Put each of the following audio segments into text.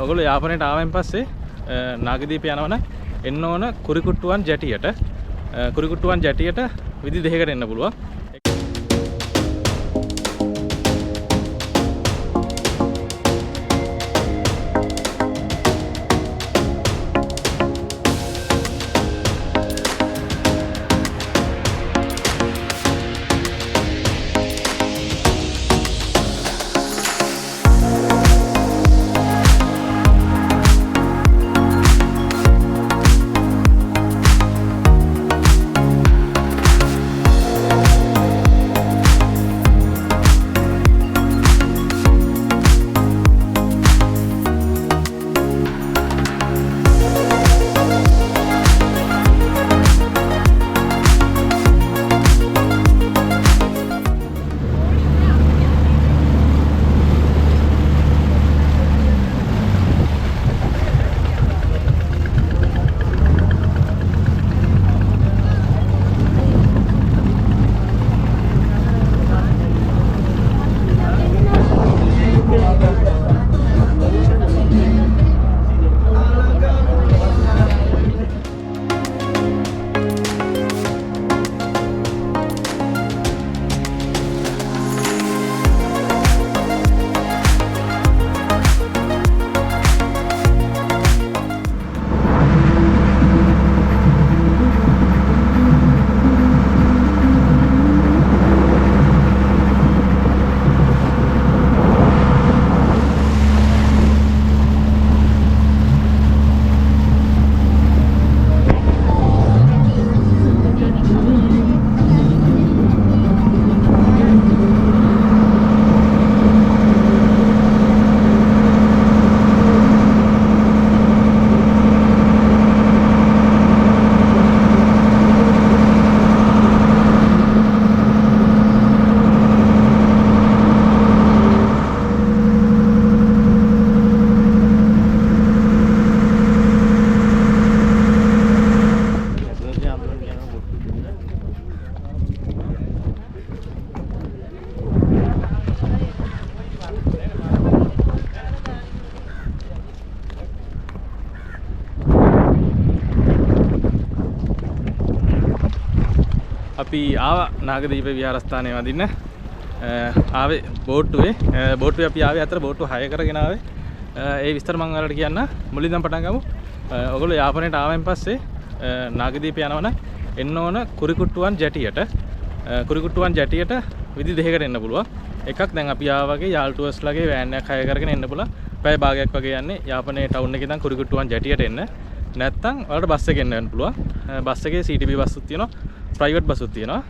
ඔයගොල්ලෝ යාපනයට ආවෙන් පස්සේ නාගදීප යනවනම් එන්න ඕන කුරිකුට්ටුවන් ජැටියට. කුරිකුට්ටුවන් ජැටියට විදි දෙකකට එන්න පුළුවන්. අපි ආව නාගදීප විහාරස්ථානයේ වදින්න ආවේ බෝට්ටුවේ අපි ආවේ අතර බෝට්ටුව 6 කරගෙන ආවේ ඒ විස්තර මම ඔයාලට කියන්න මුලින්ම පටන් ගමු. ඔයගොල්ලෝ යාපනයට ආවෙන් පස්සේ නාගදීප යනවනම් එන්න ඕන කුරිකුට්ටුවන් ජැටියට. කුරිකුට්ටුවන් ජැටියට විදි දෙකකට එන්න පුළුවන්. එකක් දැන් අපි ආවා වගේ යාල් ටුවර්ස්ලාගේ වෑන් එකක් හය කරගෙන එන්න පුළුවන්. පැය භාගයක් වගේ යන්නේ යාපනයේ ටවුන් එකේ ඉඳන් කුරිකුට්ටුවන් ජැටියට එන්න. නැත්තම් ඔයාලට බස් එකෙන් යන්න පුළුවන්. බස් එකේ CTB බස් උත් තියෙනවා. ප්‍රයිවට් බස් උත් තියෙනවා.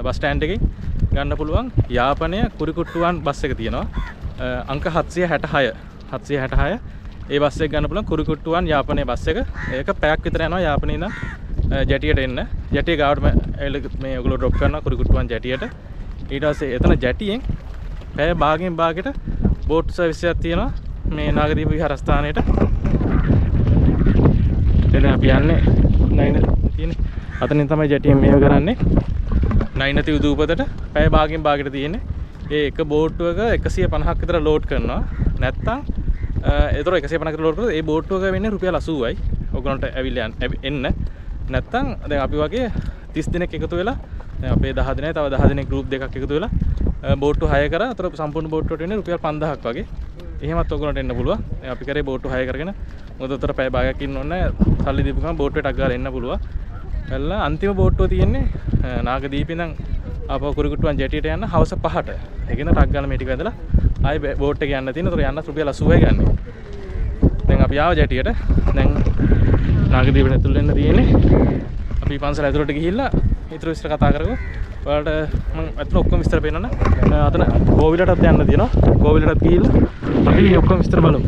බස් ස්ටෑන්ඩ් එකකින් ගන්න පුළුවන්. යාපනය කුරිකුට්ටුවන් බස් එක තියෙනවා. අංක 766. ඒ බස් එක ගන්න පුළුවන් කුරිකුට්ටුවන් යාපනයේ බස් එක. ඒක පැයක් විතර යනවා යාපනයේ ඉඳන් ජැටියට එන්න. ජැටිය ගාවට මේ ඔයගොල්ලෝ ඩ්‍රොප් කරනවා කුරිකුට්ටුවන් ජැටියට. ඊට පස්සේ එතන ජැටියෙන් පැය භාගයෙන් භාගයට බෝට් සර්විස් එකක් තියෙනවා මේ නාගදීප විහාරස්ථානයේට. එතන අපි යන්නේ නයින තියෙන්නේ. අතනින් තමයි ජැටියෙන් මේව කරන්නේ. නයිනති උදූපතට පැය භාගයෙන් භාගයට තියෙන්නේ. ඒ එක බෝට්ටුවක 150ක් විතර ලෝඩ් කරනවා. නැත්තම් ඒතර 150ක් විතර ලෝඩ් කරලා ඒ බෝට්ටුවක වෙන්නේ රුපියල් 80යි. ඔයගොල්ලන්ට ඇවිල්ලා එන්න. නැත්තම් දැන් අපි වගේ 30 දිනක් එකතු වෙලා දැන් අපේ 10 දිනයි තව 10 දිනක් ගෲප් දෙකක් එකතු වෙලා බෝට්ටු 6 කරා. අතර සම්පූර්ණ බෝට්ටුවට වෙන්නේ රුපියල් 5000ක් වගේ. එහෙමත් ඔයගොල්ලන්ට එන්න පුළුවන්. දැන් අපි කරේ බෝට්ටු 6 කරගෙන මොකද උතර පැය භාගයක් ඉන්න ඕනේ. සල්ලි දීපු ගමන් බෝට්ටුවට අක් ගාලා එන්න පුළුවන්. එල්ල අන්තිම බෝට්ටුව තියෙන්නේ නාගදීපේ ඉඳන් ආපහු කුරිකුට්ටුවන් ජැටියට යන්න හවස 5ට. ඒකෙන් ටක් ගාලා මේ ටික ඇදලා ආයේ බෝට් එක යන්න තියෙන. උතර යන්න රුපියල් 80යි ගන්න. දැන් අපි ආව ජැටියට. දැන් නාගදීපට ඇතුල් වෙන්න තියෙන්නේ. අපි පන්සල ඇතුළට ගිහිල්ලා ඊටු විස්තර කතා කරමු. ඔයාලට මම අතන ඔක්කොම විස්තර පෙන්නන්න. අතන කෝවිලටත් යන්න තියෙනවා. කෝවිලටත් ගිහිල්ලා අපි ඔක්කොම විස්තර බලමු.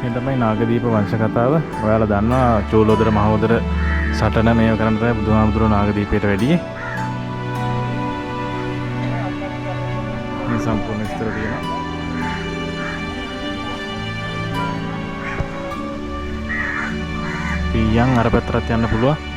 මේ තමයි නාගදීප වංශ කතාව. ඔයාලා දන්නවා චූලෝදර මහෝදර සටන මේව කරන්න තමයි බුදුහාමුදුරුවෝ නාගදීපයට වැඩියේ. මේ සම්පූර්ණ විස්තර තියෙනවා. පියන් අර පැත්තට යන්න පුළුවන්.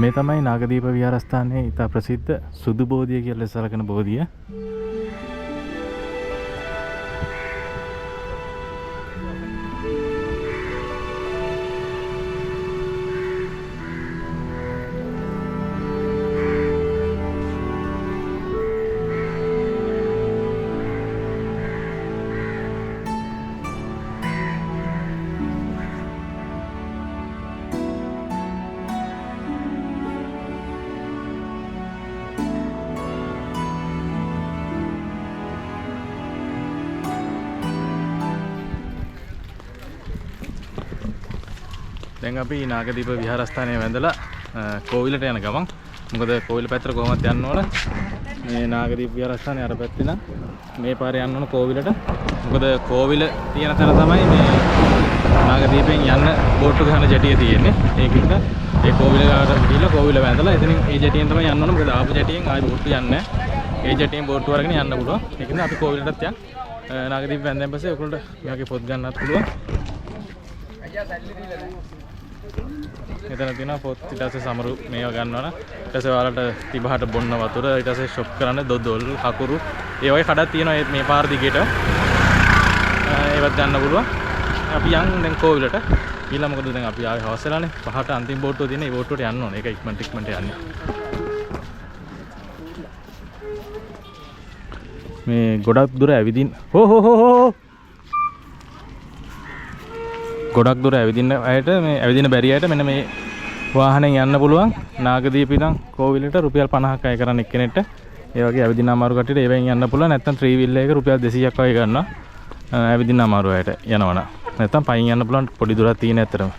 මේ තමයි නාගදීප විහාරස්ථානයේ ඉතා ප්‍රසිද්ධ සුදු බෝධිය කියලා සලකන බෝධිය. දැන් අපි නාගදීප විහාරස්ථානයේ වැඳලා කෝවිලට යන ගමන්. මොකද කෝවිල පැත්තට කොහොමද යන්න ඕන? මේ නාගදීප විහාරස්ථානයේ අර පැත්තේ නම් මේ පාරේ යන්න ඕන කෝවිලට. මොකද කෝවිල තියෙන තැන තමයි මේ නාගදීපෙන් යන්න බෝට්ටු ගහන ජැටිය තියෙන්නේ. ඒකින්ද ඒ කෝවිල ගාවට ගිහිල්ලා කෝවිල වැඳලා එතනින් ඒ ජැටියෙන් තමයි යන්න ඕන. මොකද ආපු ජැටියෙන් ආයි බෝට්ටු යන්නේ නැහැ. ඒ ජැටියෙන් බෝට්ටු අරගෙන යන්න පුළුවන්. ඒකින්ද අපි කෝවිලටත් යන්. නාගදීප වැඳෙන් පස්සේ ඔයගොල්ලන්ට මේ වගේ පොත් ගන්නත් පුළුවන්. මෙතන තියෙනවා පොත්. ඊට පස්සේ සමරු මේවා ගන්නවනම් ඊට පස්සේ ඔයාලට තිබහට බොන්න වතුර, ඊට පස්සේ ෂොප් කරන්න දොඩොල්, කකුරු ඒ වගේ කඩක් තියෙනවා මේ පාර දිගට. ඒවත් ගන්න පුළුවන්. අපි යන් දැන් කෝවිලට. ඊළඟ මොකද දැන් අපි ආවේ හවස් වෙලානේ. 5ට අන්තිම බෝට්ටුව තියෙන. ඒ බෝට්ටුවට යන්න ඕනේ. ඒක ඉක්මනට යන්නේ. මේ ගොඩක් දුර ඇවිදින්න. ගොඩක් දුර ඇවිදින්න අයට මේ ඇවිදින බැරි අයට මෙන්න මේ වාහනෙන් යන්න පුළුවන්. නාගදීප ඉඳන් කෝවිලට රුපියල් 50ක් අය කරන්න එක්කෙනෙක්ට. ඒ වගේ ඇවිදින්න අමාරු කට්ටියට ඒවෙන් යන්න පුළුවන්. නැත්නම් ත්‍රී වීල් එකක රුපියල් 200ක් වගේ ගන්නවා. ඇවිදින්න අමාරු අයට යනවනම්. නැත්නම් පයින් යන්න පුළුවන් පොඩි දුරක් තියෙන ඇත්තටම.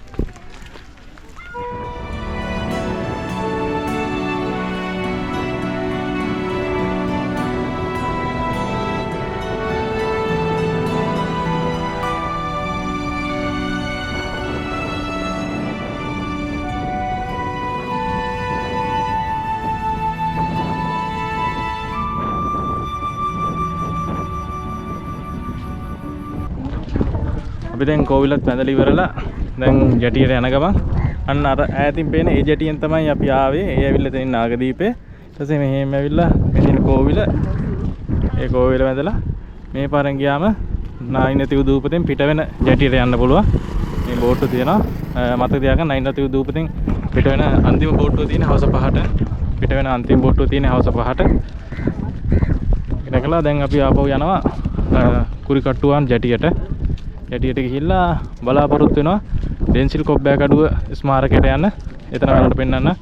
අපි දැන් කෝවිලත් වැඳලා ඉවරලා දැන් ජැටියට යන ගමන් අන්න අර ඈතින් පේන ඒ ජැටියෙන් තමයි අපි ආවේ. ඒ ඇවිල්ලා තියෙන නාගදීපේ. ඊට පස්සේ මෙහෙම ඇවිල්ලා මේ තියෙන කෝවිල. ඒ කෝවිල වැඳලා මේ පාරෙන් ගියාම නායිනතිව් දූපතෙන් පිට වෙන ජැටියට යන්න පුළුවන්. මේ බෝට්ටුව තියෙනවා. මතක තියාගන්න නායිනතිව් දූපතෙන් පිට වෙන අන්තිම බෝට්ටුව තියෙන හවස 5ට. පිට වෙන අන්තිම බෝට්ටුව තියෙන හවස 5ට. ඊට දැන් අපි ආපහු යනවා කුරිකට්ටුවන් ජැටියට. යටියට ගිහිල්ලා බලාපොරොත්තු වෙනවා ඩෙන්සිල් කොබ්බෑකඩුව ස්මාරකයට යන්න. එතන වලට පෙන්නන්න.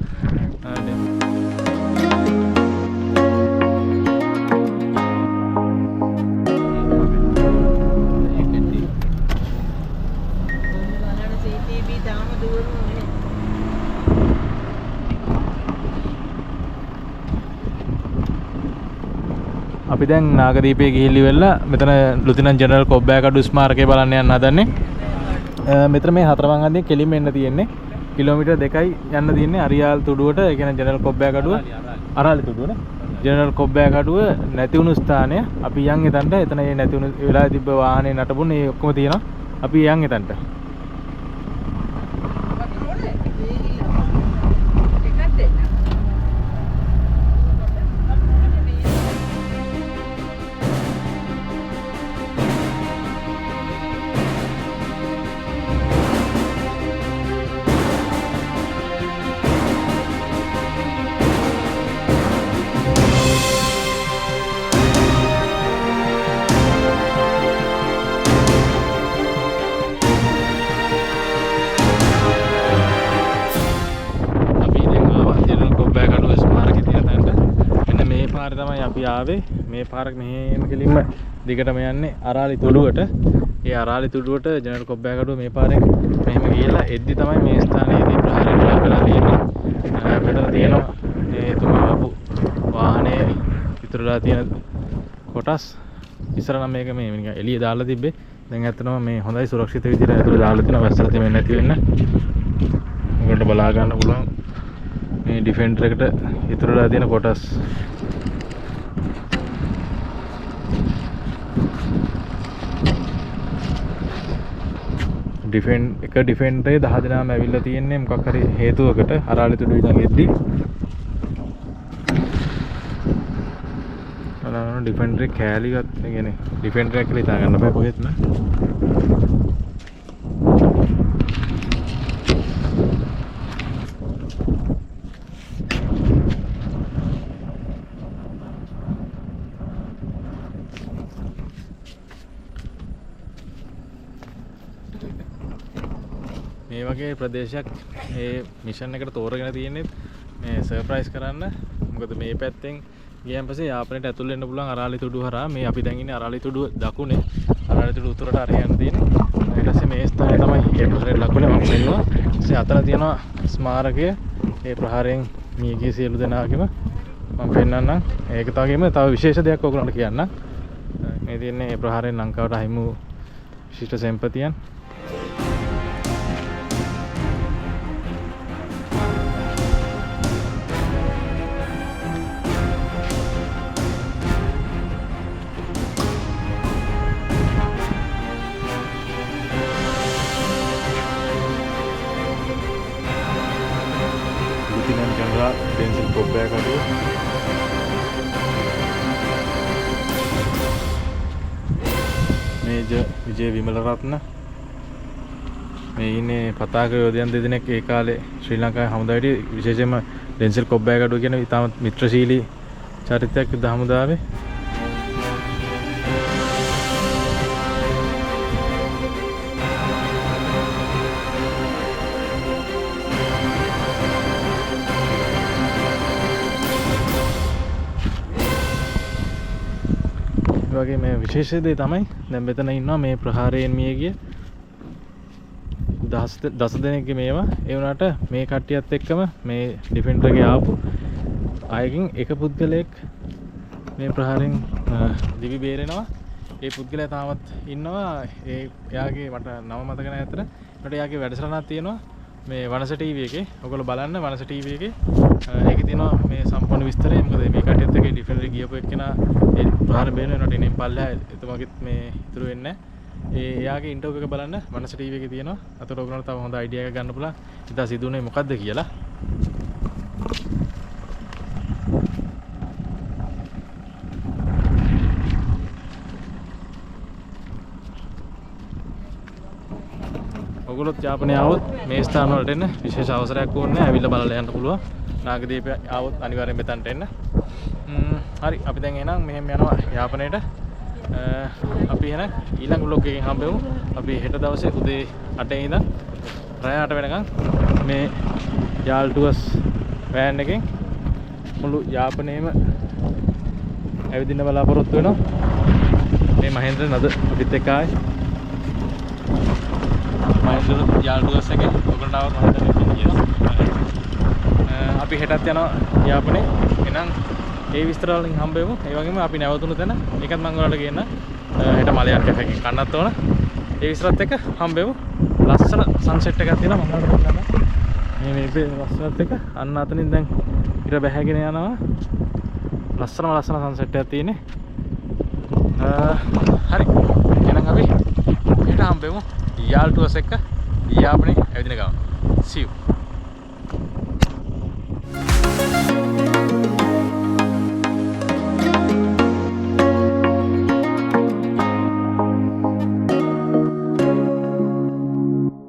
අපි දැන් නාගදීපේ ගිහිල්ලි වෙලා මෙතන ලුතිනන්ට් ජෙනරල් කොබ්බෑකඩු ස්මාරකය බලන්න යන්න හදන්නේ. මෙතන මේ හතරවන් අන්දිය කෙලින්ම එන්න තියෙන්නේ. කිලෝමීටර් 2යි යන්න තියෙන්නේ අරියාල් තුඩුවට. ඒ කියන්නේ ජෙනරල් කොබ්බෑකඩුව අරාලි තුඩුවනේ. ජෙනරල් කොබ්බෑකඩුව නැති වුණු ස්ථානය. අපි යන් එතනට. එතන මේ නැති වුණු වෙලාවේ තිබ්බ වාහනේ නටබුනේ ඔක්කොම තියෙනවා. අපි යන් එතනට. ආවේ මේ පාරක් මෙහෙම කෙලින්ම දිගටම යන්නේ අරාලි තුඩුවට. ඒ අරාලි තුඩුවට ජනරල් කොබ්බෑකඩුව මේ පාරෙන් මෙහෙම ගිහලා එද්දි තමයි මේ ස්ථානයේදී ප්‍රහාරය කරලා තියෙන්නේ. මෙතන තියෙනවා මේ එතුමා ආපු වාහනේ ඉතුරුලා තියෙන කොටස්. ඉස්සර නම් මේක මේ නිකන් එළිය දාලා තිබ්බේ. දැන් ඇත්තටම මේ හොඳයි සුරක්ෂිත විදිහට ඇතුළේ දාලා තියෙනවා. වැස්සලා තියෙන්නේ නැති වෙන්න. ඔයගොල්ලෝ බලා ගන්න පුළුවන් මේ ඩිෆෙන්ඩර් එකට ඉතුරුලා තියෙන කොටස්. එක ඩිෆෙන්ඩරේ 10 දෙනාම ඇවිල්ලා තියෙන්නේ මොකක් හරි හේතුවකට අරාලි තුඩු ඉඳන් එද්දි. අනන ඩිෆෙන්ඩරේ කෑලි ගත්ත කියන්නේ ඩිෆෙන්ඩර් එක කියලා හිතා ගන්න බෑ කොහෙත්ම. මේ වගේ ප්‍රදේශයක් මේ මිෂන් එකට තෝරගෙන තියෙන්නේ මේ සර්ප්‍රයිස් කරන්න. මොකද මේ පැත්තෙන් ගියන් පස්සේ යාපනයට ඇතුල් වෙන්න පුළුවන් අරාලි තුඩුව හරහා. මේ අපි දැන් ඉන්නේ අරාලි තුඩුව දකුණේ. අරාලි තුඩුව උතුරට අරගෙන තියෙන්නේ. ඊට පස්සේ මේ ස්ථානය තමයි ඒ ප්‍රහාරයට ලකුණේ මම පෙන්නුවා. ඊට අතන තියෙනවා ස්මාරකය. ඒ ප්‍රහාරයෙන් මිය ගිය සියලු දෙනාගේම මම පෙන්නන්නම්. ඒක තවගේම තව විශේෂ දෙයක් ඔයගොල්ලන්ට කියන්නම්. මේ තියෙන්නේ ඒ ප්‍රහාරයෙන් ලංකාවට අහිමි වූ විශිෂ්ට සම්පතියන්. Denzel Kobbääකඩුව මේජර් විජේ විමලරත්න මේ ඉන්නේ පතාක යෝධයන් දෙදෙනෙක් ඒ කාලේ ශ්‍රී ලංකාවේ හමුදාවේ විශේෂයෙන්ම ඩෙන්සල් කොබ්බෑකඩුව කියන ඉතාමත් මිත්‍රශීලී චරිතයක් යුද හමුදාවේ. වගේ මේ විශේෂ දේ තමයි දැන් මෙතන ඉන්නවා මේ ප්‍රහාරයෙන් මිය ගිය දස දෙනෙක්ගේ මේවා. ඒ වුණාට මේ කට්ටියත් එක්කම මේ ඩිෆෙන්ඩර් එකේ ආපු අයකින් එක පුද්ගලයෙක් මේ ප්‍රහාරයෙන් දිවි බේරෙනවා. ඒ පුද්ගලයා තාමත් ඉන්නවා. එයාගේ මට නම මතක නැහැ අතර. ඒකට එයාගේ වැඩසටහනක් තියෙනවා මේ වනස ටීවී එකේ. ඔයගොල්ලෝ බලන්න වනස ටීවී එකේ. ඒකේ තියෙනවා මේ සම්පූර්ණ විස්තරය. මොකද මේ කට්ටියත් එක්ක ඩිෆෙන්ඩර් ගියපු එක්කෙනා ඒ ප්‍රහාර බේරන වෙනකොට ඉන්නේ පල්ලෙහා එතුමාගෙත් මේ ඉතුරු වෙන්නේ නැහැ. එයාගේ ඉන්ටර්විව් එක බලන්න වනස ටීවී එකේ තියෙනවා. අතට ඔයගොල්ලන්ට තව හොඳ අයිඩියා එකක් ගන්න පුළුවන්. ඉතින් සිදුුනේ මොකද්ද කියලා. ඔයගොල්ලොත් යාපනයේ ආවොත් මේ ස්ථාන වලට එන්න විශේෂ අවසරයක් ඕනේ. ඇවිල්ලා බලලා යන්න පුළුවන්. නාගදීප ආවොත් අනිවාර්යෙන් මෙතනට එන්න. හරි අපි දැන් එහෙනම් මෙහෙම යනවා යාපනයේට. අපි එහෙනම් ඊළඟ vlog එකකින් හම්බෙමු. අපි හෙට දවසේ උදේ 8 ඉඳන් රාත්‍රී 8 වෙනකන් මේ යාල් ටුවර්ස් වෑන් එකෙන් මුළු යාපනයේම ඇවිදින්න බලාපොරොත්තු වෙනවා. මේ මහේන්ද්‍ර නද අපිත් එක්ක ආයේ මහේන්ද්‍ර යාල් ටුවර්ස් එකේ ඔයගොල්ලෝ ආවොත් මම හිතන්නේ අපි හෙටත් යනවා යාපනයේ. එහෙනම් ඒ විස්තර වලින් හම්බෙමු. ඒ වගේම අපි නැවතුණු තැන ඒකත් මම ඔයාලට කියන්න. හෙට මලයාන් කැෆේ එකකින් කන්නත් ඕන. ඒ විස්තරත් එක්ක හම්බෙමු. ලස්සන සන්සෙට් එකක් තියෙනවා මම ඔයාලට කියන්න. මේ ලස්සනත් එක්ක අන්න අතනින් දැන් ඉර බැහැගෙන යනවා. ලස්සන සන්සෙට් එකක් තියෙන්නේ. හරි. එහෙනම් අපි හෙට හම්බෙමු. යාල් ටුවර්ස් එක යාපනයේ ඇවිදින ගමන්. See you.